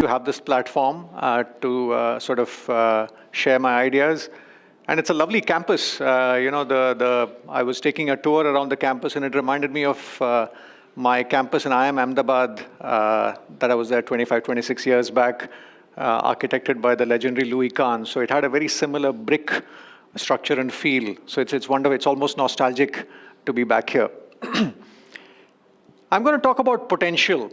to have this platform to share my ideas. And it's a lovely campus. I was taking a tour around the campus, and it reminded me of my campus in IIM Ahmedabad that I was there 25, 26 years back, architected by the legendary Louis Kahn. So it had a very similar brick structure and feel. So it's wonderful. It's almost nostalgic to be back here. I'm going to talk about potential.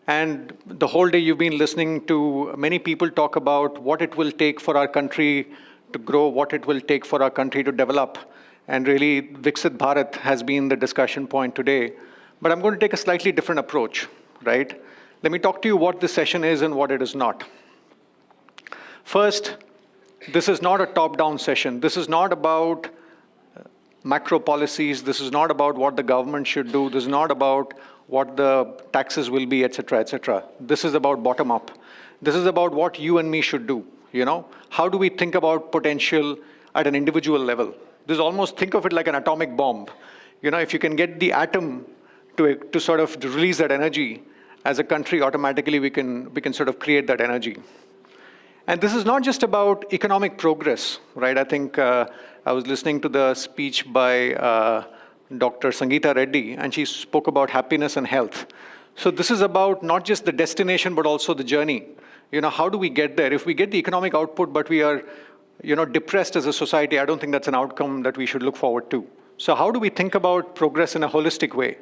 And the whole day you've been listening to many people talk about what it will take for our country to grow, what it will take for our country to develop. And really, Viksit Bharat has been the discussion point today. But I'm going to take a slightly different approach, right? Let me talk to you what this session is and what it is not. First, this is not a top-down session. This is not about macro policies. This is not about what the government should do. This is not about what the taxes will be, et cetera, et cetera. This is about bottom-up. This is about what you and me should do. How do we think about potential at an individual level? This almost, think of it like an atomic bomb. If you can get the atom to sort of release that energy, as a country, automatically we can sort of create that energy. And this is not just about economic progress, right? I think I was listening to the speech by Dr. Sangeeta Reddy, and she spoke about happiness and health. So this is about not just the destination, but also the journey. How do we get there? If we get the economic output, but we are, depressed as a society, I don't think that's an outcome that we should look forward to. So how do we think about progress in a holistic way?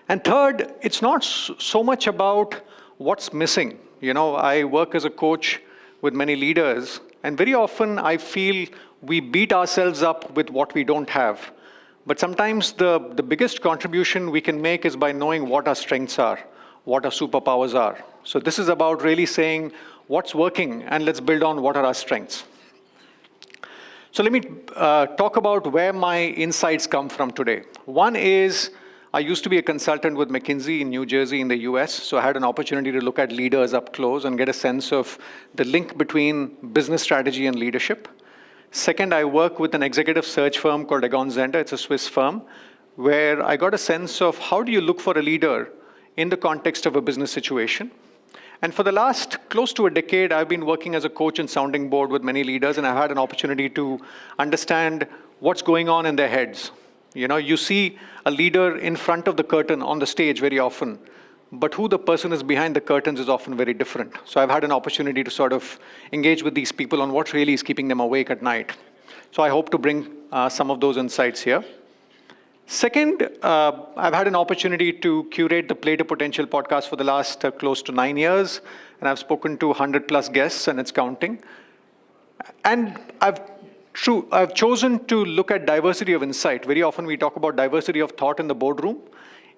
And third, it's not so much about what's missing. I work as a coach with many leaders, and very often I feel we beat ourselves up with what we don't have. But sometimes the biggest contribution we can make is by knowing what our strengths are, what our superpowers are. So this is about really saying what's working, and let's build on what are our strengths. So let me talk about where my insights come from today. One is, I used to be a consultant with McKinsey in New Jersey in the US, so I had an opportunity to look at leaders up close and get a sense of the link between business strategy and leadership. Second, I work with an executive search firm called Egon Zehnder. It's a Swiss firm, where I got a sense of how do you look for a leader in the context of a business situation. And for the last close to a decade, I've been working as a coach and sounding board with many leaders, and I've had an opportunity to understand what's going on in their heads. You see a leader in front of the curtain on the stage very often, but who the person is behind the curtains is often very different. So I've had an opportunity to sort of engage with these people on what really is keeping them awake at night. So I hope to bring some of those insights here. Second, I've had an opportunity to curate the Play to Potential podcast for the last close to 9 years, and I've spoken to 100 plus guests, and it's counting. And I've chosen to look at diversity of insight. Very often we talk about diversity of thought in the boardroom.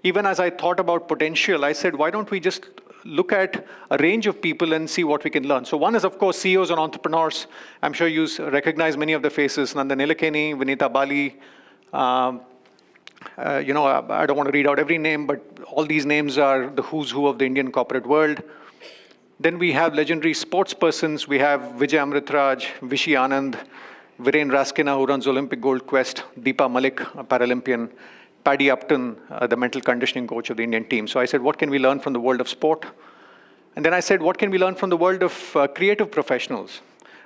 Even as I thought about potential, I said, why don't we just look at a range of people and see what we can learn? So one is, of course, CEOs and entrepreneurs. I'm sure you recognize many of the faces. Nandan Nilekani, Vinita Bali. I don't want to read out every name, but all these names are the who's who of the Indian corporate world. Then we have legendary sports persons. We have Vijay Amritraj, Vishy Anand, Viren Raskina, who runs Olympic Gold Quest, Deepa Malik, a Paralympian, Paddy Upton, the mental conditioning coach of the Indian team. So I said, what can we learn from the world of sport? And then I said, what can we learn from the world of creative professionals?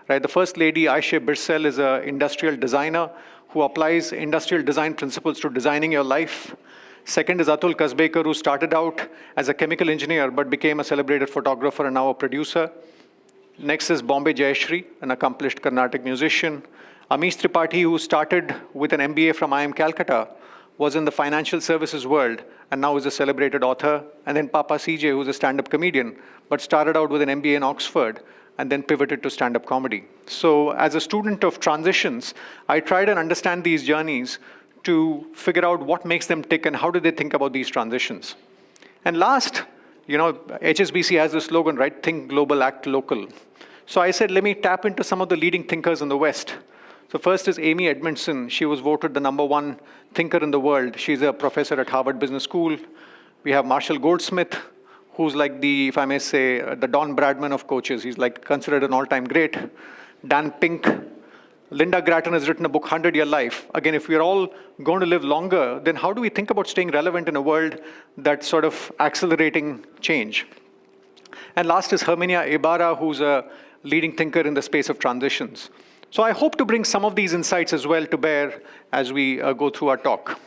Right? The first lady, Aisha Birsel, is an industrial designer who applies industrial design principles to designing your life. Second is Atul Kasbekar, who started out as a chemical engineer but became a celebrated photographer and now a producer. Next is Bombay Jayashree, an accomplished Carnatic musician. Amish Tripathi, who started with an MBA from IIM Calcutta, was in the financial services world and now is a celebrated author. And then Papa CJ, who's a stand-up comedian, but started out with an MBA in Oxford and then pivoted to stand-up comedy. So as a student of transitions, I tried and understand these journeys to figure out what makes them tick and how do they think about these transitions. And last, HSBC has this slogan, right? Think global, act local. So I said, let me tap into some of the leading thinkers in the West. So first is Amy Edmondson. She was voted the #1 thinker in the world. She's a professor at Harvard Business School. We have Marshall Goldsmith, who's like the, if I may say, the Don Bradman of coaches. He's like considered an all-time great. Dan Pink, Linda Grattan has written a book, 100-Year Life. Again, if we're all going to live longer, then how do we think about staying relevant in a world that's sort of accelerating change? And last is Herminia Ibarra, who's a leading thinker in the space of transitions. So I hope to bring some of these insights as well to bear as we go through our talk.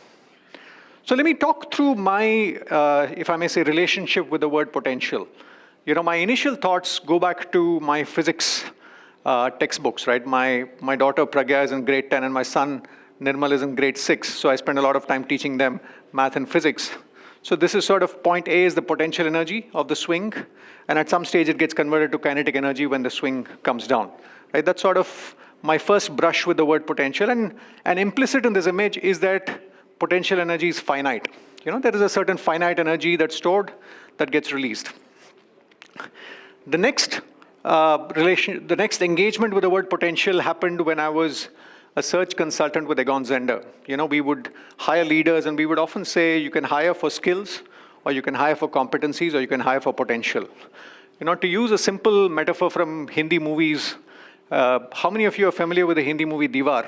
So let me talk through my, if I may say, relationship with the word potential. My initial thoughts go back to my physics textbooks, right? My daughter Pragya is in grade 10 and my son Nirmal is in grade 6. So I spend a lot of time teaching them math and physics. So this is sort of point A is the potential energy of the swing. And at some stage, it gets converted to kinetic energy when the swing comes down. Right? That's sort of my first brush with the word potential. And implicit in this image is that potential energy is finite. There is a certain finite energy that's stored that gets released. The next engagement with the word potential happened when I was a search consultant with Egon Zehnder. We would hire leaders and we would often say you can hire for skills, or you can hire for competencies, or you can hire for potential. To use a simple metaphor from Hindi movies, how many of you are familiar with the Hindi movie Diwar?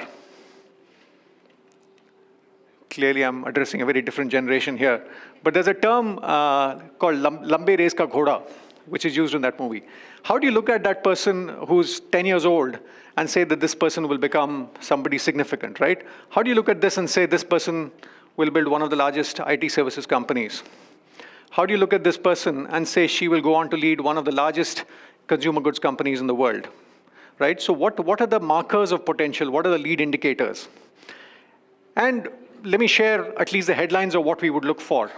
Clearly, I'm addressing a very different generation here. But there's a term called Lambe Race Ka Ghoda, which is used in that movie. How do you look at that person who's 10 years old and say that this person will become somebody significant, right? How do you look at this and say this person will build one of the largest IT services companies? How do you look at this person and say she will go on to lead one of the largest consumer goods companies in the world, right? So what are the markers of potential? What are the lead indicators? And let me share at least the headlines of what we would look for.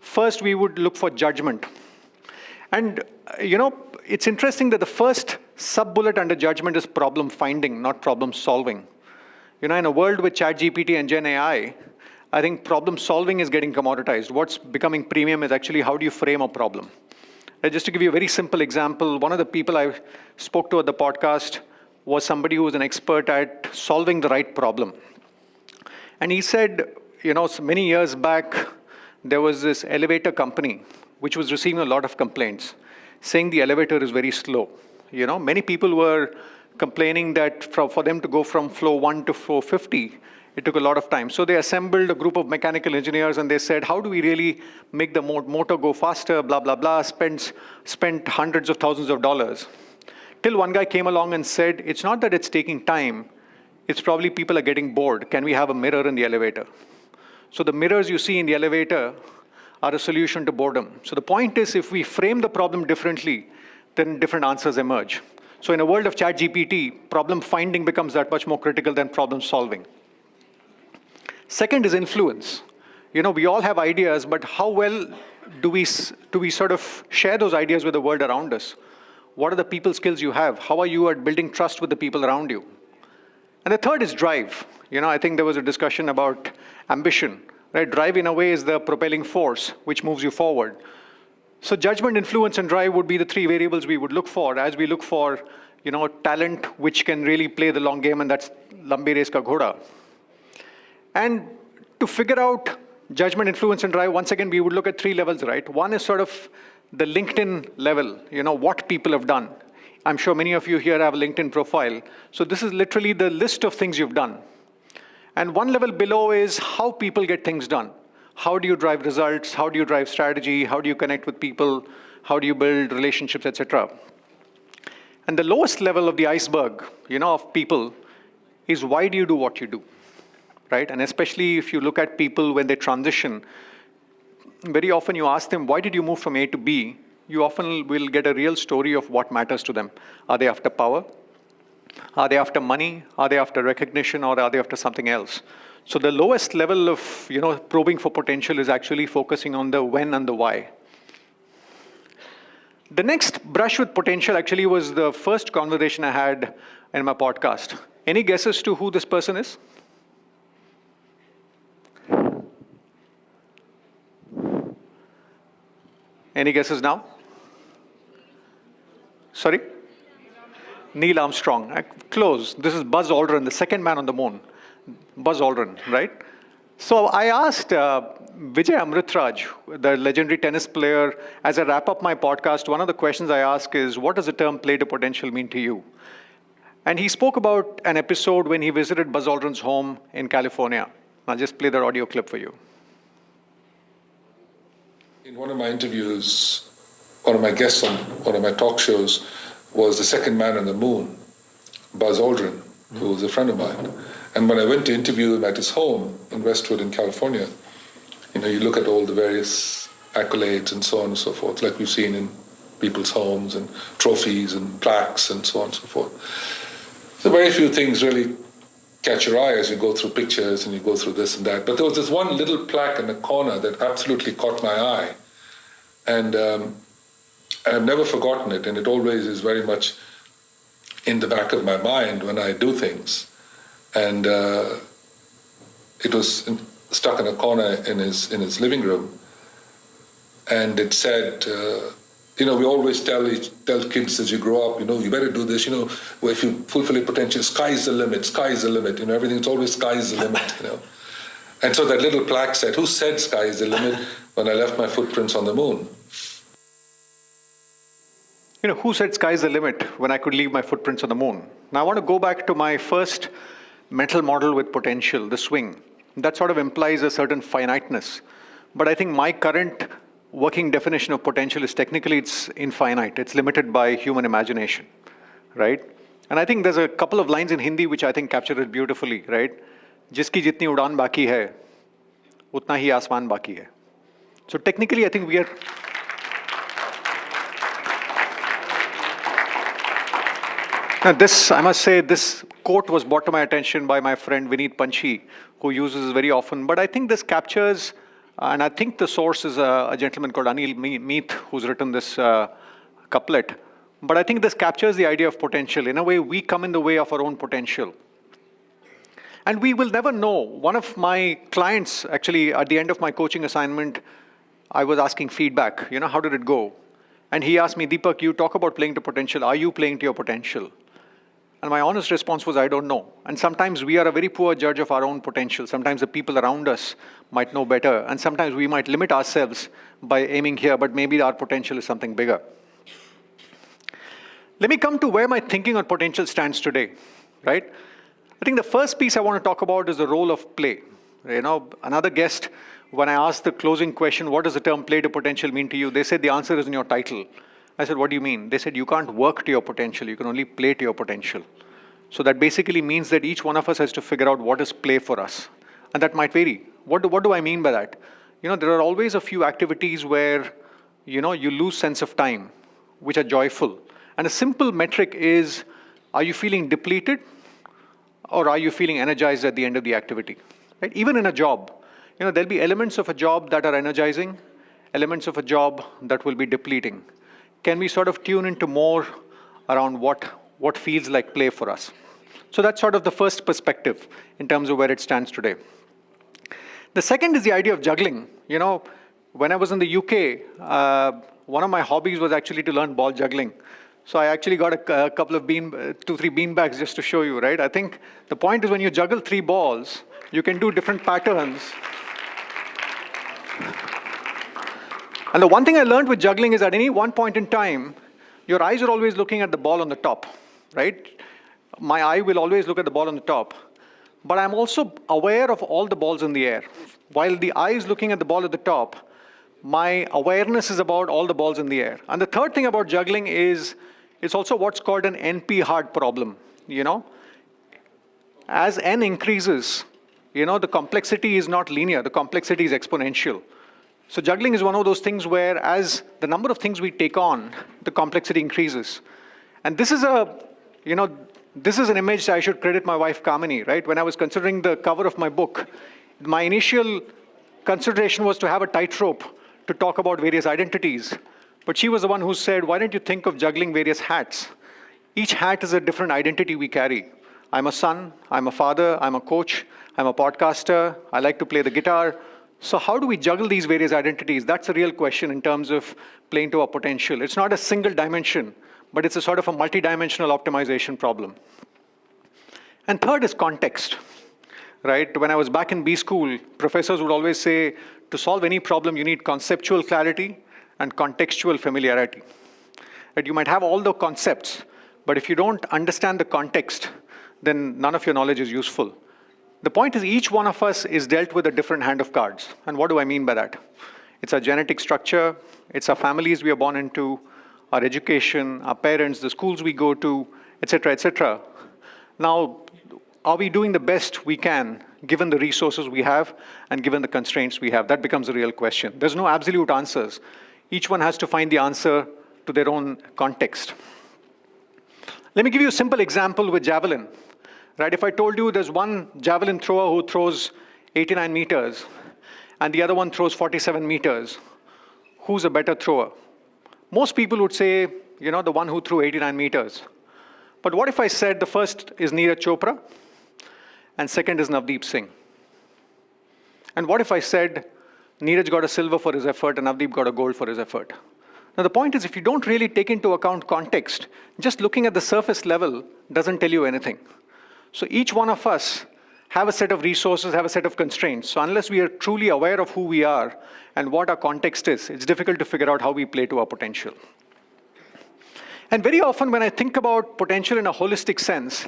First, we would look for judgment. And, it's interesting that the first sub-bullet under judgment is problem finding, not problem solving. In a world with ChatGPT and Gen AI, I think problem solving is getting commoditized. What's becoming premium is actually how do you frame a problem. Just to give you a very simple example, one of the people I spoke to at the podcast was somebody who was an expert at solving the right problem. And he said, many years back, there was this elevator company which was receiving a lot of complaints, saying the elevator is very slow. Many people were complaining that for them to go from floor 1 to floor 50, it took a lot of time. So they assembled a group of mechanical engineers and they said, how do we really make the motor go faster, blah, blah, blah, spent hundreds of thousands of dollars. Till one guy came along and said, it's not that it's taking time, it's probably people are getting bored. Can we have a mirror in the elevator? So the mirrors you see in the elevator are a solution to boredom. So the point is, if we frame the problem differently, then different answers emerge. So in a world of ChatGPT, problem finding becomes that much more critical than problem solving. Second is influence. We all have ideas, but how well do we sort of share those ideas with the world around us? What are the people skills you have? How are you at building trust with the people around you? And the third is drive. I think there was a discussion about ambition. Right? Drive, in a way, is the propelling force which moves you forward. So judgment, influence, and drive would be the three variables we would look for as we look for, talent which can really play the long game, and that's Lambe Race Ka Ghoda. And to figure out judgment, influence, and drive, once again, we would look at three levels, right? One is sort of the LinkedIn level, what people have done. I'm sure many of you here have a LinkedIn profile. So this is literally the list of things you've done. And one level below is how people get things done. How do you drive results? How do you drive strategy? How do you connect with people? How do you build relationships, etc.? And the lowest level of the iceberg, of people is why do you do what you do, right? And especially if you look at people when they transition, very often you ask them, why did you move from A to B? You often will get a real story of what matters to them. Are they after power? Are they after money? Are they after recognition? Or are they after something else? So the lowest level of probing for potential is actually focusing on the when and the why. The next brush with potential actually was the first conversation I had in my podcast. Any guesses to who this person is? Any guesses now? Sorry? Neil Armstrong. Close. This is Buzz Aldrin, the second man on the moon. Buzz Aldrin, right? So I asked Vijay Amritraj, the legendary tennis player, as I wrap up my podcast, one of the questions I ask is, what does the term play to potential mean to you? And he spoke about an episode when he visited Buzz Aldrin's home in California. I'll just play that audio clip for you. In one of my interviews, one of my guests on one of my talk shows was the second man on the moon, Buzz Aldrin, who was a friend of mine. And when I went to interview him at his home in Westwood in California, you look at all the various accolades and so on and so forth, like we've seen in people's homes and trophies and plaques and so on and so forth. So very few things really catch your eye as you go through pictures and you go through this and that. But there was this one little plaque in the corner that absolutely caught my eye. And I've never forgotten it, and it always is very much in the back of my mind when I do things. And it was stuck in a corner in his living room. And it said, we always tell kids as you grow up, you better do this, if you fulfill your potential, sky's the limit, everything's always sky's the limit, And so that little plaque said, who said sky's the limit when I left my footprints on the moon? Who said sky's the limit when I could leave my footprints on the moon? Now I want to go back to my first mental model with potential, the swing. That sort of implies a certain finiteness. But I think my current working definition of potential is technically it's infinite. It's limited by human imagination, right? And I think there's a couple of lines in Hindi which I think capture it beautifully, right? Jiski jitni udaan baki hai, utna hi asman baki hai. So technically I think we are... Now this, I must say, this quote was brought to my attention by my friend Vineet Panchi, who uses this very often. But I think this captures, and I think the source is a gentleman called Anil Meeth, who's written this couplet. But I think this captures the idea of potential. In a way, we come in the way of our own potential. And we will never know. One of my clients, actually, at the end of my coaching assignment, I was asking feedback. How did it go? And he asked me, Deepak, you talk about playing to potential. Are you playing to your potential? And my honest response was, I don't know. And sometimes we are a very poor judge of our own potential. Sometimes the people around us might know better. And sometimes we might limit ourselves by aiming here, but maybe our potential is something bigger. Let me come to where my thinking on potential stands today, right? I think the first piece I want to talk about is the role of play. Another guest, when I asked the closing question, what does the term play to potential mean to you? They said the answer is in your title. I said, what do you mean? They said, you can't work to your potential. You can only play to your potential. So that basically means that each one of us has to figure out what is play for us. And that might vary. What do I mean by that? There are always a few activities where, you lose sense of time, which are joyful. And a simple metric is, are you feeling depleted or are you feeling energized at the end of the activity? Right? Even in a job, there'll be elements of a job that are energizing, elements of a job that will be depleting. Can we sort of tune into more around what feels like play for us? So that's sort of the first perspective in terms of where it stands today. The second is the idea of juggling. When I was in the UK, one of my hobbies was actually to learn ball juggling. So I actually got a couple of 2-3 bean bags just to show you, right? I think the point is when you juggle 3 balls, you can do different patterns. And the one thing I learned with juggling is at any one point in time, your eyes are always looking at the ball on the top, right? My eye will always look at the ball on the top. But I'm also aware of all the balls in the air. While the eye is looking at the ball at the top, my awareness is about all the balls in the air. And the third thing about juggling is it's also what's called an NP-hard problem, As N increases, the complexity is not linear, the complexity is exponential. So juggling is one of those things where as the number of things we take on, the complexity increases. And this is this is an image I should credit my wife Kamini, right? When I was considering the cover of my book, my initial consideration was to have a tightrope to talk about various identities. But she was the one who said, why don't you think of juggling various hats? Each hat is a different identity we carry. I'm a son, I'm a father, I'm a coach, I'm a podcaster, I like to play the guitar. So how do we juggle these various identities? That's a real question in terms of playing to our potential. It's not a single dimension, but it's a sort of a multidimensional optimization problem. And third is context, right? When I was back in B school, professors would always say, to solve any problem, you need conceptual clarity and contextual familiarity. Right? You might have all the concepts, But if you don't understand the context, then none of your knowledge is useful. The point is each one of us is dealt with a different hand of cards. And what do I mean by that? It's our genetic structure, it's our families we are born into, our education, our parents, the schools we go to, etc., etc. Now, are we doing the best we can given the resources we have and given the constraints we have? That becomes a real question. There's no absolute answers. Each one has to find the answer to their own context. Let me give you a simple example with javelin. Right? If I told you there's one javelin thrower who throws 89 meters and the other one throws 47 meters, who's a better thrower? Most people would say, the one who threw 89 meters. But what if I said the first is Neeraj Chopra and second is Navdeep Singh? And what if I said Neeraj got a silver for his effort and Navdeep got a gold for his effort? Now the point is, if you don't really take into account context, just looking at the surface level doesn't tell you anything. So each one of us have a set of resources, have a set of constraints. So unless we are truly aware of who we are and what our context is, it's difficult to figure out how we play to our potential. And very often when I think about potential in a holistic sense,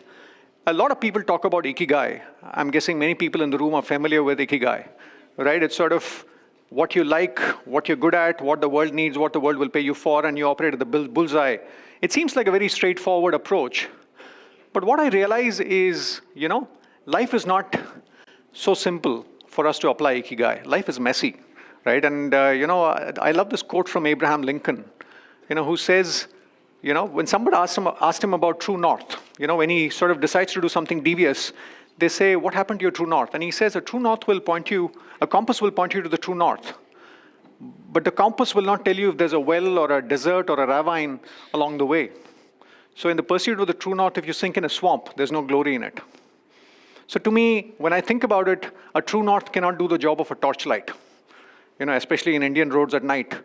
a lot of people talk about ikigai. I'm guessing many people in the room are familiar with ikigai, right? It's sort of what you like, what you're good at, what the world needs, what the world will pay you for, and you operate at the bullseye. It seems like a very straightforward approach. But what I realize is, life is not so simple for us to apply ikigai. Life is messy, right? And, I love this quote from Abraham Lincoln, who says, when somebody asked him about true north, when he sort of decides to do something devious, they say, what happened to your true north? And he says, a compass will point you to the true north. But the compass will not tell you if there's a well or a desert or a ravine along the way. So in the pursuit of the true north, if you sink in a swamp, there's no glory in it. So to me, when I think about it, a true north cannot do the job of a torchlight. Especially in Indian roads at night.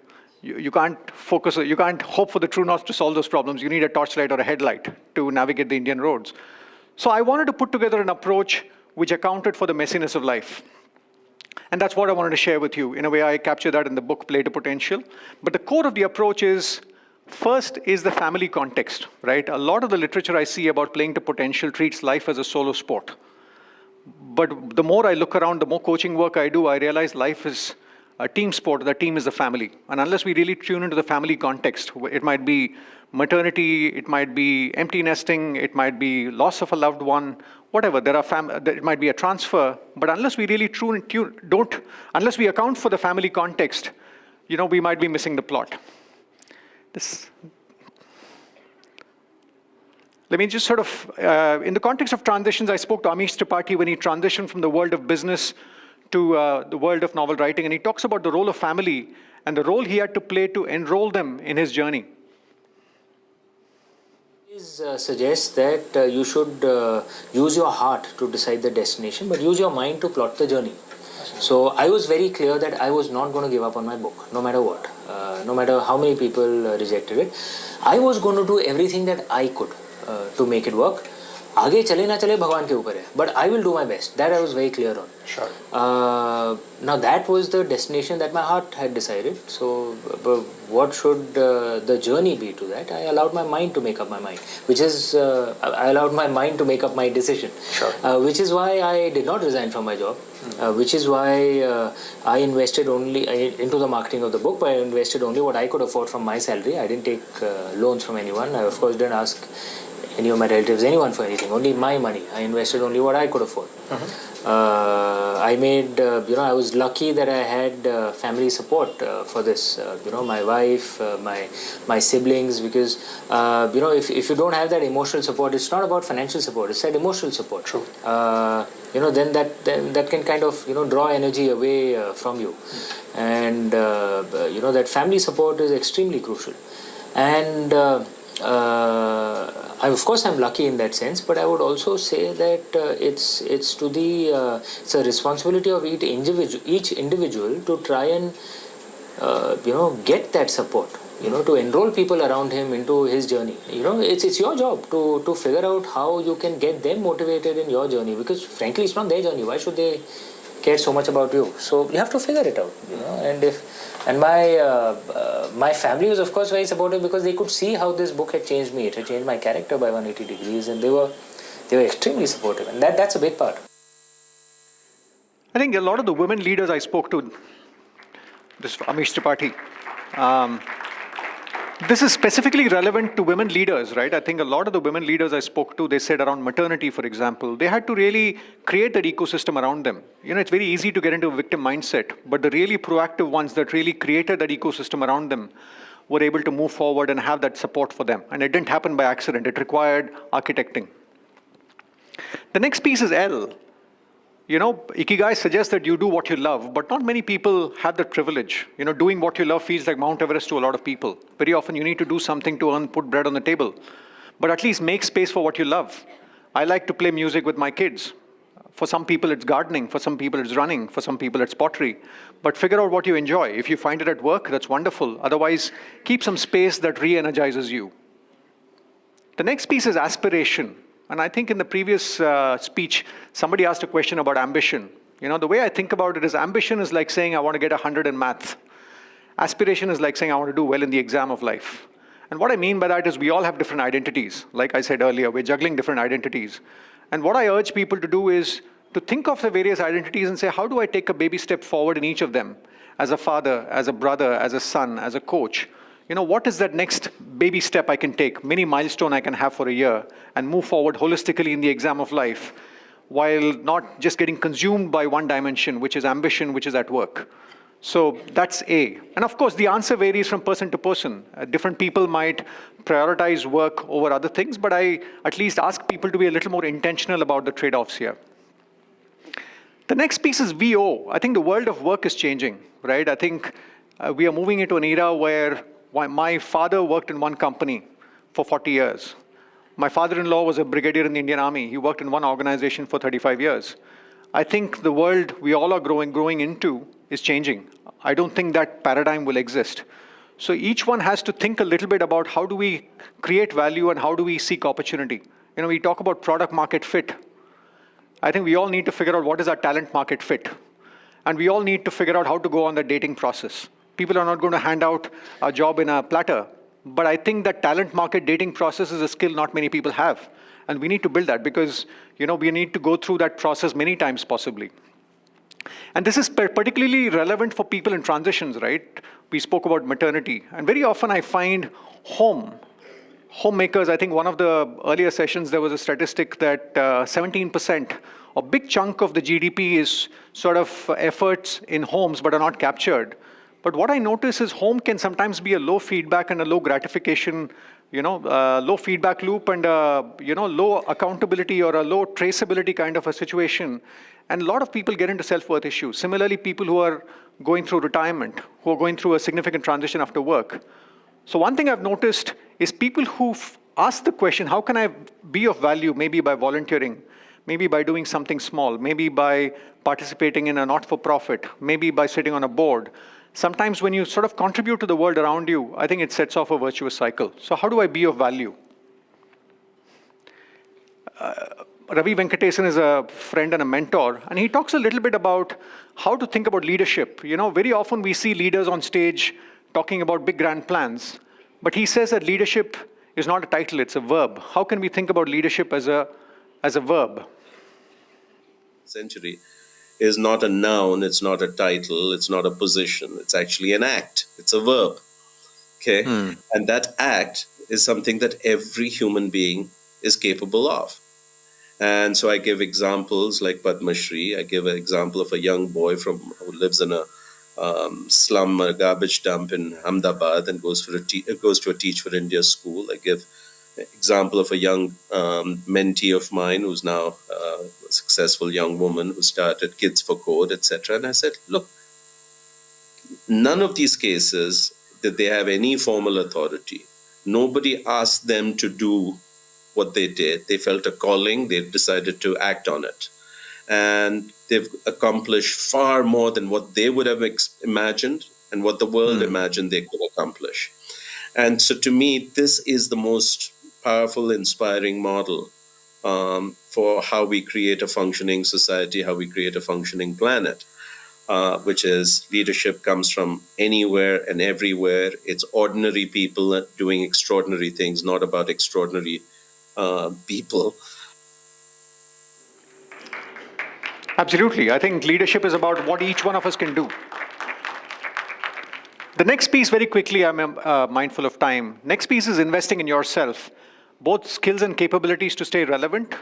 You can't focus, you can't hope for the true north to solve those problems. You need a torchlight or a headlight to navigate the Indian roads. So I wanted to put together an approach which accounted for the messiness of life. And that's what I wanted to share with you. In a way, I capture that in the book, Play to Potential. But the core of the approach is, first is the family context, right? A lot of the literature I see about playing to potential treats life as a solo sport. But the more I look around, the more coaching work I do, I realize life is a team sport. The team is the family. And unless we really tune into the family context, it might be maternity, it might be empty nesting, it might be loss of a loved one, whatever. It might be a transfer. But unless we really unless we account for the family context, we might be missing the plot. Let me just sort of, in the context of transitions, I spoke to Amish Tripathi when he transitioned from the world of business to the world of novel writing, and he talks about the role of family and the role he had to play to enroll them in his journey. Please suggest that you should use your heart to decide the destination, but use your mind to plot the journey. So I was very clear that I was not going to give up on my book, no matter what, no matter how many people rejected it. I was going to do everything that I could to make it work. आगे चले ना चले भगवान के ऊपर है, but I will do my best. That I was very clear on. Sure. Now that was the destination that my heart had decided. So what should the journey be to that? I allowed my mind to make up my mind, which is I allowed my mind to make up my decision. Sure. Which is why I did not resign from my job. Which is why I invested only into the marketing of the book. But I invested only what I could afford from my salary. I didn't take loans from anyone. I of course didn't ask any of my relatives, anyone for anything, only my money. I invested only what I could afford. I made, I was lucky that I had family support for this. My wife, my siblings, because, if you don't have that emotional support, it's not about financial support, it's that emotional support. True. Then that can kind of, draw energy away from you. And, that family support is extremely crucial. And, of course, I'm lucky in that sense, but I would also say that it's a responsibility of each individual to try and get that support. To enroll people around him into his journey. It's your job to figure out how you can get them motivated in your journey, because frankly, it's not their journey. Why should they care so much about you? So you have to figure it out. And if And my family was, of course, very supportive because they could see how this book had changed me. It had changed my character by 180 degrees, and they were extremely supportive, and that's a big part. I think a lot of the women leaders I spoke to, this Amish Tripathi, this is specifically relevant to women leaders, right? I think a lot of the women leaders I spoke to, they said around maternity, for example, they had to really create that ecosystem around them. It's very easy to get into a victim mindset, but the really proactive ones that really created that ecosystem around them were able to move forward and have that support for them. And it didn't happen by accident. It required architecting. The next piece is L. Ikigai suggests that you do what you love, but not many people have that privilege. Doing what you love feels like Mount Everest to a lot of people. Very often you need to do something to put bread on the table, but at least make space for what you love. I like to play music with my kids. For some people it's gardening, for some people it's running, for some people it's pottery. But figure out what you enjoy. If you find it at work, that's wonderful. Otherwise, keep some space that re-energizes you. The next piece is aspiration. And I think in the previous speech, somebody asked a question about ambition. The way I think about it is ambition is like saying I want to get 100 in math. Aspiration is like saying I want to do well in the exam of life. And what I mean by that is we all have different identities. Like I said earlier, we're juggling different identities. And what I urge people to do is to think of the various identities and say, how do I take a baby step forward in each of them? As a father, as a brother, as a son, as a coach. What is that next baby step I can take, mini milestone I can have for a year, and move forward holistically in the exam of life, while not just getting consumed by one dimension, which is ambition, which is at work. So that's A. And of course, the answer varies from person to person. Different people might prioritize work over other things, but I at least ask people to be a little more intentional about the trade-offs here. The next piece is VO. I think the world of work is changing, right? I think we are moving into an era where my father worked in one company for 40 years. My father-in-law was a brigadier in the Indian Army. He worked in one organization for 35 years. I think the world we all are growing into is changing. I don't think that paradigm will exist. So each one has to think a little bit about how do we create value and how do we seek opportunity. We talk about product market fit. I think we all need to figure out what is our talent market fit. And we all need to figure out how to go on the dating process. People are not going to hand out a job in a platter. But I think that talent market dating process is a skill not many people have. And we need to build that because, we need to go through that process many times possibly. And this is particularly relevant for people in transitions, right? We spoke about maternity. And very often I find homemakers, I think one of the earlier sessions, there was a statistic that 17%, a big chunk of the GDP is sort of efforts in homes but are not captured. But what I notice is home can sometimes be a low feedback and a low gratification, low feedback loop and low accountability or a low traceability kind of a situation. And a lot of people get into self-worth issues. Similarly, people who are going through retirement, who are going through a significant transition after work. So one thing I've noticed is people who ask the question, how can I be of value? Maybe by volunteering, maybe by doing something small, maybe by participating in a not-for-profit, maybe by sitting on a board. Sometimes when you sort of contribute to the world around you, I think it sets off a virtuous cycle. So how do I be of value? Ravi Venkatesan is a friend and a mentor, and he talks a little bit about how to think about leadership. Very often we see leaders on stage talking about big grand plans, but he says that leadership is not a title, it's a verb. How can we think about leadership as a verb? Century is not a noun, it's not a title, it's not a position, it's actually an act, it's a verb. Okay? And that act is something that every human being is capable of. And so I give examples like Padma Shri. I give an example of a young boy who lives in a slum, a garbage dump in Ahmedabad and goes to a Teach for India school. I give an example of a young mentee of mine who's now a successful young woman who started Kids for Code, etc. And I said, look, none of these cases did they have any formal authority. Nobody asked them to do what they did. They felt a calling, they decided to act on it. And they've accomplished far more than what they would have imagined and what the world imagined they could accomplish. And so to me, this is the most powerful, inspiring model for how we create a functioning society, how we create a functioning planet. which is leadership comes from anywhere and everywhere. It's ordinary people doing extraordinary things, not about extraordinary people. Absolutely. I think leadership is about what each one of us can do. The next piece, very quickly, I'm mindful of time. Next piece is investing in yourself, both skills and capabilities to stay relevant,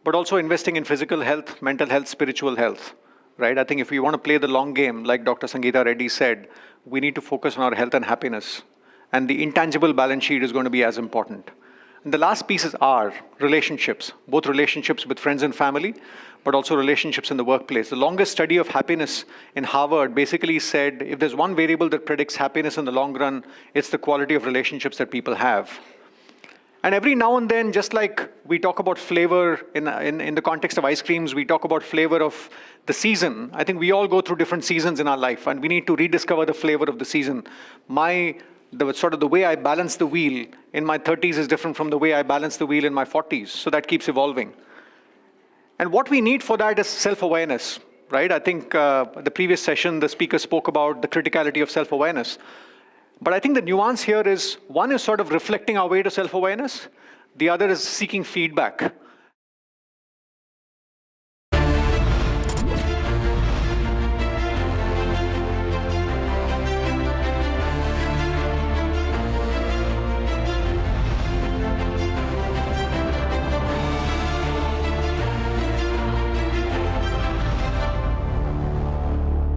but also investing in physical health, mental health, spiritual health, right? I think if we want to play the long game, like Dr. Sangeeta Reddy said, we need to focus on our health and happiness. And the intangible balance sheet is going to be as important. And the last pieces are relationships, both relationships with friends and family, but also relationships in the workplace. The longest study of happiness in Harvard basically said if there's one variable that predicts happiness in the long run, it's the quality of relationships that people have. And every now and then, just like we talk about flavor in the context of ice creams, we talk about flavor of the season. I think we all go through different seasons in our life, and we need to rediscover the flavor of the season. The way I balance the wheel in my 30s is different from the way I balance the wheel in my 40s. So that keeps evolving. And what we need for that is self-awareness, right? I think the previous session, the speaker spoke about the criticality of self-awareness. But I think the nuance here is, one is sort of reflecting our way to self-awareness. The other is seeking feedback.